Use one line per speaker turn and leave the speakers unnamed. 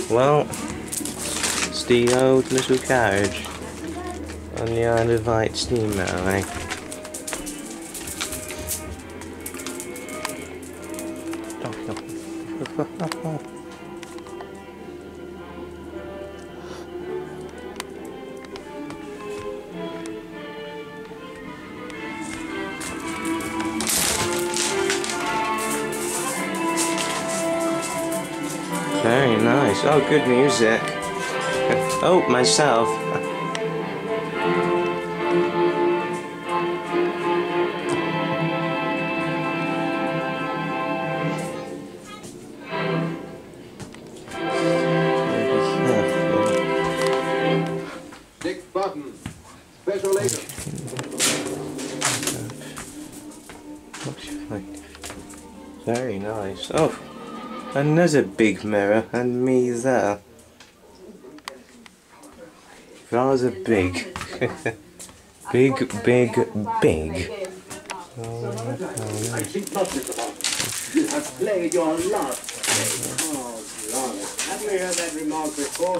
Well, it's the old little carriage on the Isle of Wight steam railway. Very nice. Oh, good music. Oh, myself.
Next button. Special later.
Very nice. Oh, another big mirror and me there. Rather big. Big.
I think not, Mr. Bond. You have played your last. Oh, Lord. Have you heard that remark before?